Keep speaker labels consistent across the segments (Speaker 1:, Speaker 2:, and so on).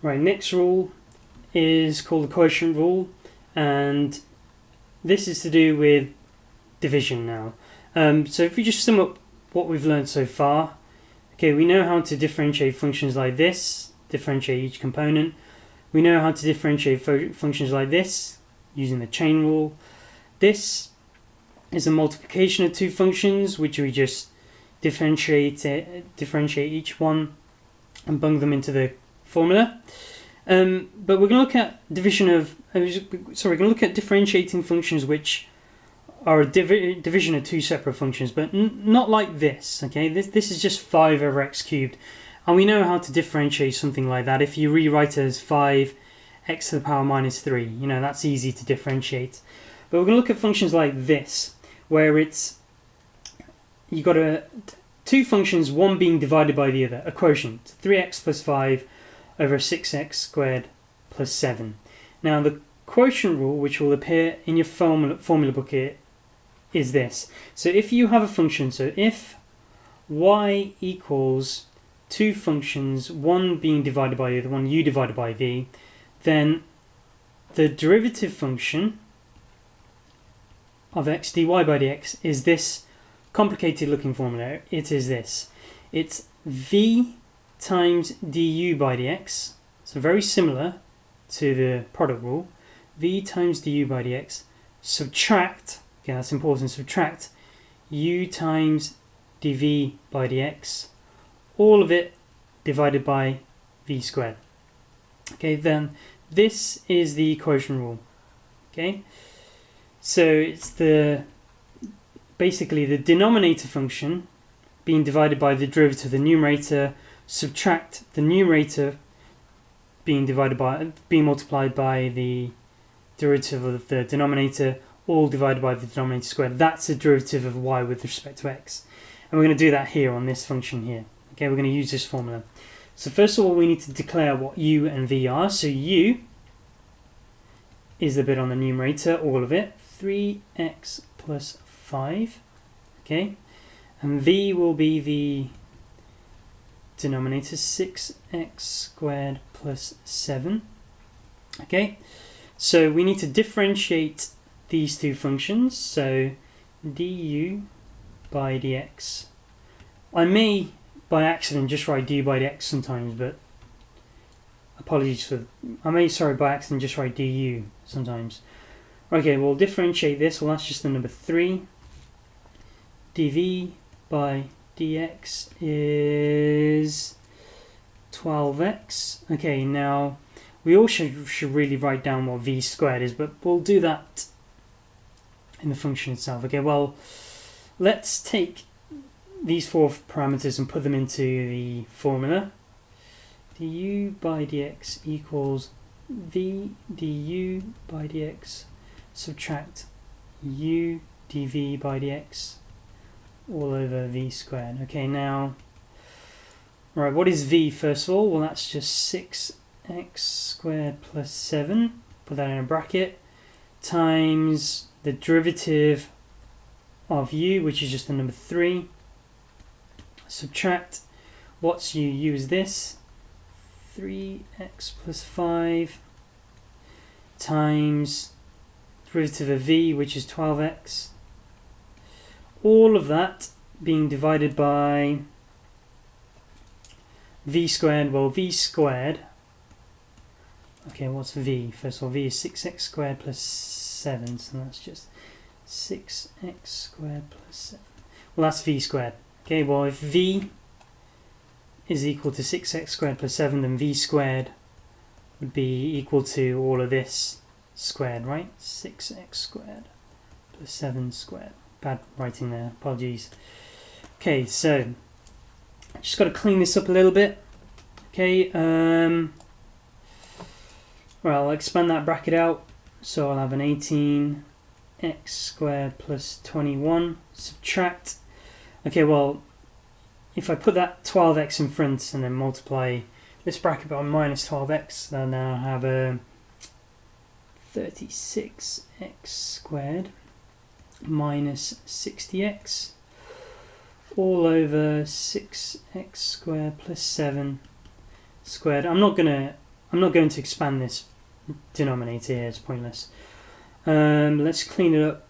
Speaker 1: Right, next rule is called the quotient rule, and this is to do with division now. So if we just sum up what we've learned so far, okay, we know how to differentiate functions like this, differentiate each component. We know how to differentiate functions like this using the chain rule. This is a multiplication of two functions, which we just differentiate each one and bung them into the formula. But we're going to look at we're going to look at differentiating functions which are a division of two separate functions, but not like this. Okay, this is just 5 over x cubed, and we know how to differentiate something like that. If you rewrite it as 5 x to the power minus 3, you know, that's easy to differentiate. But we're going to look at functions like this, where you've got two functions, one being divided by the other, a quotient, 3x plus 5 over 6x squared plus 7. Now the quotient rule, which will appear in your formula book here, is this. So if you have a function, so if y equals two functions, one being divided by the other, one u divided by v, then the derivative function of x dy by dx is this complicated looking formula. It is this. It's v times du by dx, so very similar to the product rule. V times du by dx, subtract, okay, that's important, subtract u times dv by dx, all of it divided by v squared. Okay, then this is the quotient rule. Okay, so it's basically the denominator function being divided by the derivative of the numerator, subtract the numerator being multiplied by the derivative of the denominator, all divided by the denominator squared. That's the derivative of y with respect to x. And we're going to do that here on this function here. Okay, we're going to use this formula. So first of all, we need to declare what u and v are. So u is the bit on the numerator, all of it, 3x plus 5. Okay, and v will be the denominator, 6x squared plus 7. Okay, so we need to differentiate these two functions. So du by dx, I may by accident just write du by dx sometimes, but apologies for, by accident just write du sometimes. Okay, we'll differentiate this. Well, that's just the number 3. dv by dx is 12x. Okay, now we also should really write down what v squared is, but we'll do that in the function itself. Okay, well, let's take these 4 parameters and put them into the formula. Du by dx equals v du by dx subtract u dv by dx all over v squared. Okay, now, right, what is v first of all? Well, that's just 6x squared plus 7, put that in a bracket, times the derivative of u, which is just the number 3, subtract, what's u? U is this, 3x plus 5, times derivative of v, which is 12x, all of that being divided by v squared. Well, v squared, okay, what's v? First of all, v is 6x squared plus 7, so that's just 6x squared plus 7. Well, that's v squared. Okay, well, if v is equal to 6x squared plus 7, then v squared would be equal to all of this squared, right? 6x squared plus 7 squared. Bad writing there, apologies. Okay, so just got to clean this up a little bit. Okay, well, I'll expand that bracket out, so I'll have an 18x squared plus 21, subtract. Okay, well, if I put that 12x in front and then multiply this bracket by minus 12x, then I'll have a 36x squared minus 60x all over 6x squared plus 7 squared. I'm not going to I'm not going to expand this denominator here, it's pointless. Let's clean it up.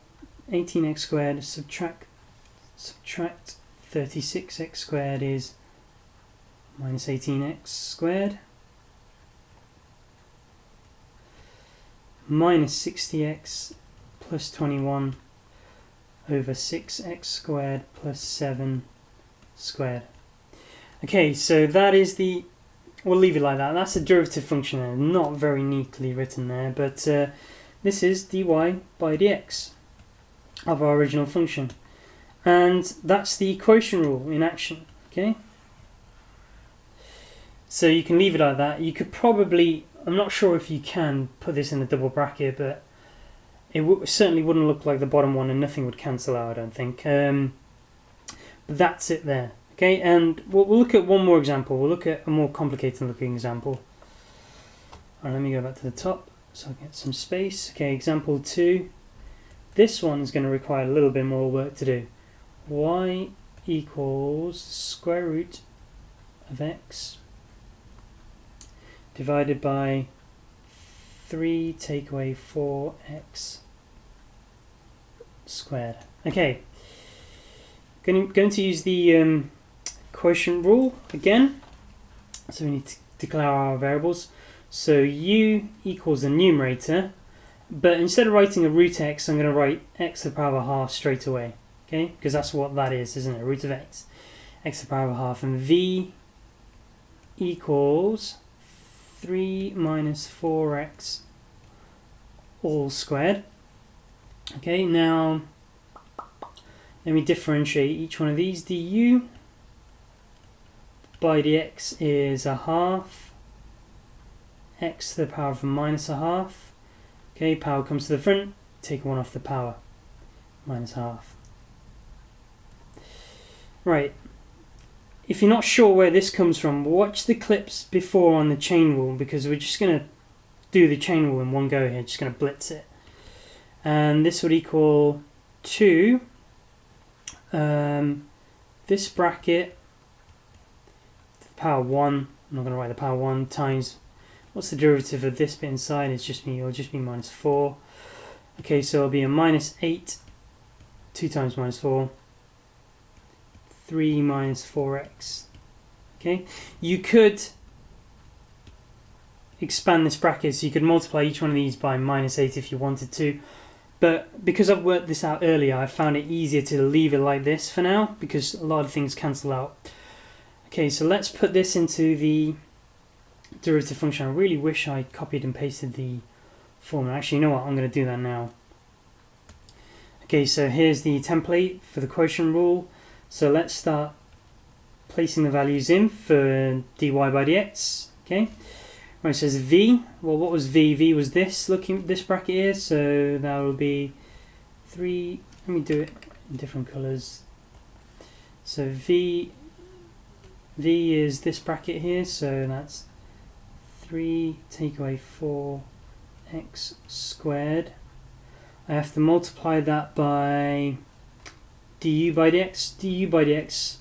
Speaker 1: 18x squared, subtract 36x squared is minus 18x squared. Minus 60x plus 21 over 6x squared plus 7 squared. Okay, so that is the, we'll leave it like that. That's a derivative function there, not very neatly written there, but this is dy by dx of our original function. And that's the quotient rule in action, okay? So you can leave it like that. You could probably, I'm not sure if you can put this in a double bracket, but it certainly wouldn't look like the bottom one and nothing would cancel out, I don't think. But that's it there. Okay, and we'll look at one more example. We'll look at a more complicated looking example. Alright, let me go back to the top so I get some space. Okay, example 2. This one is going to require a little bit more work to do. Y equals square root of x divided by 3 take away 4x squared. Okay, going to use the quotient rule again. So we need to declare our variables. So u equals the numerator, but instead of writing a root x, I'm going to write x to the power of a half straight away. Okay, because that's what that is, isn't it? Root of x to the power of a half. And v equals 3 minus 4x all squared. Okay, now let me differentiate each one of these. Du by dx is a half, x to the power of minus a half. Okay, power comes to the front, take 1 off the power, minus half. Right, if you're not sure where this comes from, watch the clips before on the chain rule, because we're just going to do the chain rule in one go here, just going to blitz it. And this would equal 2, this bracket, power 1, I'm not going to write the power 1, times, what's the derivative of this bit inside? It'll just be minus 4. Okay, so it'll be a minus 8, 2 times minus 4, 3 minus 4x. Okay, you could expand this bracket, so you could multiply each one of these by minus 8 if you wanted to, but because I've worked this out earlier, I found it easier to leave it like this for now, because a lot of things cancel out. Okay, so let's put this into the derivative function. I really wish I copied and pasted the formula. Actually, you know what, I'm going to do that now. Okay, so here's the template for the quotient rule. So let's start placing the values in for dy by dx. Okay, right, it says v. Well, what was v? V was this, looking at this bracket here, so that will be 3. Let me do it in different colours. So v is this bracket here, so that's 3 take away 4x squared. I have to multiply that by du by dx. Du by dx,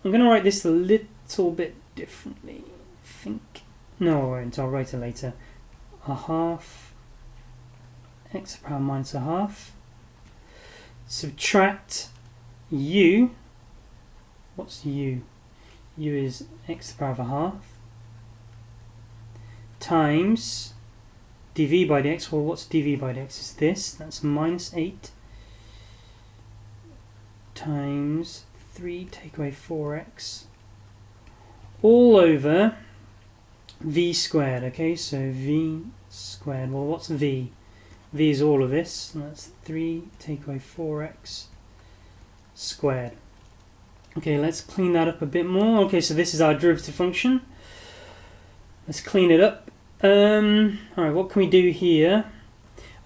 Speaker 1: I'm going to write this a little bit differently, I think. No, I won't, I'll write it later. A half x to the power minus a half. Subtract u. What's u? U is x to the power of a half. Times dv by dx. Well, what's dv by dx? Is this. That's minus 8 times 3 take away 4x all over v squared. Okay, so v squared. Well, what's v? V is all of this, and that's 3 take away 4x squared. Okay, let's clean that up a bit more. Okay, so this is our derivative function. Let's clean it up. Alright, what can we do here?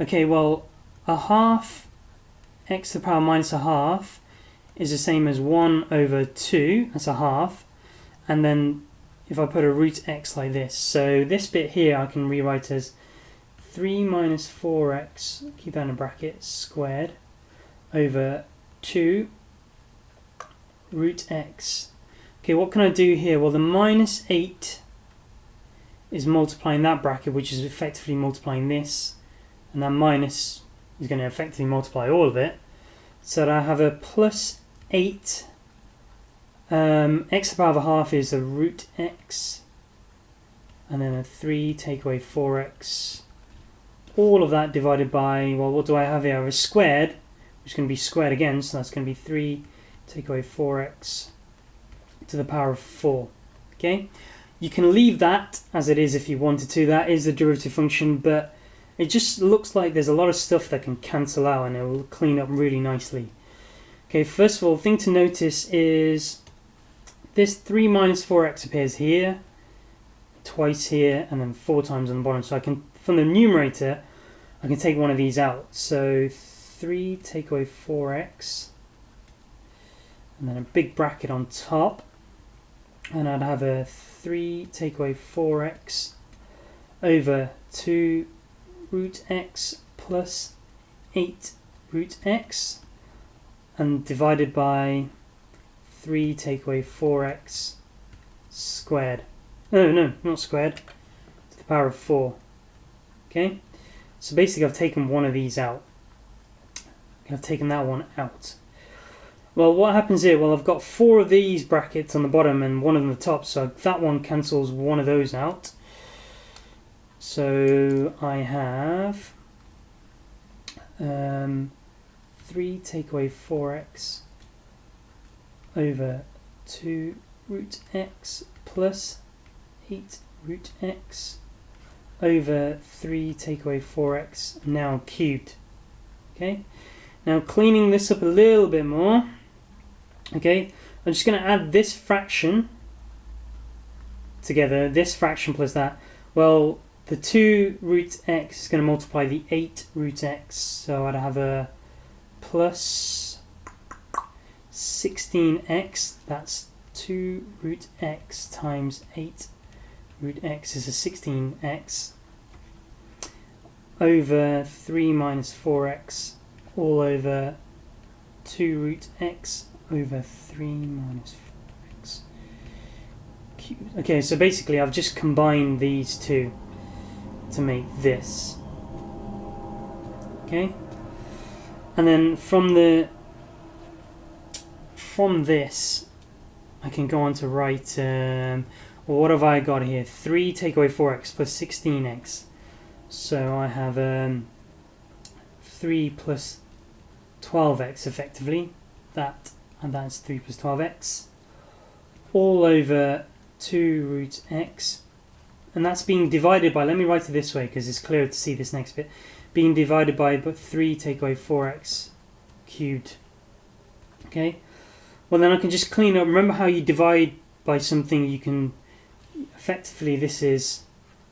Speaker 1: Okay, well, a half x to the power minus a half is the same as 1 over 2, that's a half, and then if I put a root x like this, so this bit here I can rewrite as 3 minus 4x, keep that in a bracket, squared, over 2 root x. Okay, what can I do here? Well, the minus 8 is multiplying that bracket, which is effectively multiplying this, and that minus is going to effectively multiply all of it. So that I have a plus 8, x to the power of a half is a root x, and then a 3 take away 4x, all of that divided by, well, what do I have here? I have a squared, which is going to be squared again, so that's going to be 3 take away 4x to the power of 4. Okay, you can leave that as it is if you wanted to. That is the derivative function, but it just looks like there's a lot of stuff that can cancel out and it will clean up really nicely. Okay, first of all, the thing to notice is this 3 minus 4x appears here, twice here, and then 4 times on the bottom. So I can, from the numerator, I can take one of these out. So 3 take away 4x, and then a big bracket on top, and I'd have a 3 take away 4x over 2 root x plus 8 root x, and divided by 3 take away 4x squared. No, not squared, to the power of 4. Okay, so basically I've taken one of these out. I've taken that one out. Well, what happens here? Well, I've got 4 of these brackets on the bottom and one on the top, so that one cancels one of those out. So I have 3 take away 4x over 2 root x plus 8 root x over 3 take away 4x, now cubed. Okay, now cleaning this up a little bit more, okay, I'm just going to add this fraction together, this fraction plus that. Well, the 2 root x is going to multiply the 8 root x, so I'd have a plus 16x, that's 2 root x times 8 root x is a 16x, over 3 minus 4x, all over 2 root x over 3 minus 4x cubed. Okay, so basically I've just combined these two to make this. Okay, and then from this I can go on to write well, what have I got here? 3 take away 4x plus 16x, so I have 3 plus 12x effectively, that, and that's 3 plus 12x, all over 2 root x, and that's being divided by, let me write it this way because it's clearer to see this next bit, being divided by 3 take away 4x cubed. Okay, well then I can just clean up. Remember how you divide by something, you can effectively, this is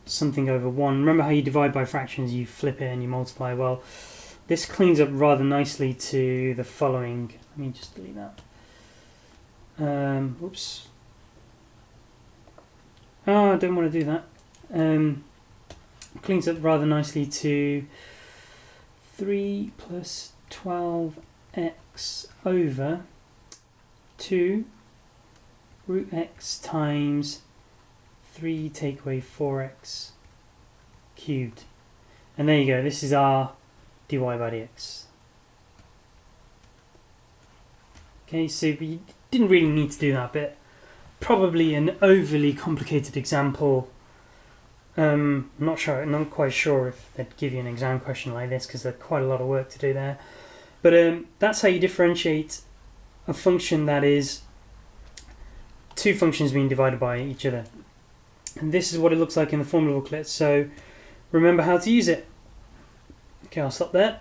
Speaker 1: something over 1. Remember how you divide by fractions, you flip it and you multiply. Well, this cleans up rather nicely to the following. Let me just delete that. Oops. Oh, I don't want to do that. Cleans up rather nicely to 3 plus 12x over 2 root x times 3 take away 4x cubed. And there you go, this is our dy by dx. Okay, so we didn't really need to do that bit. Probably an overly complicated example. I'm not quite sure if they'd give you an exam question like this because there's quite a lot of work to do there. But that's how you differentiate a function that is 2 functions being divided by each other. And this is what it looks like in the formula booklet, so remember how to use it. Okay, I'll stop there.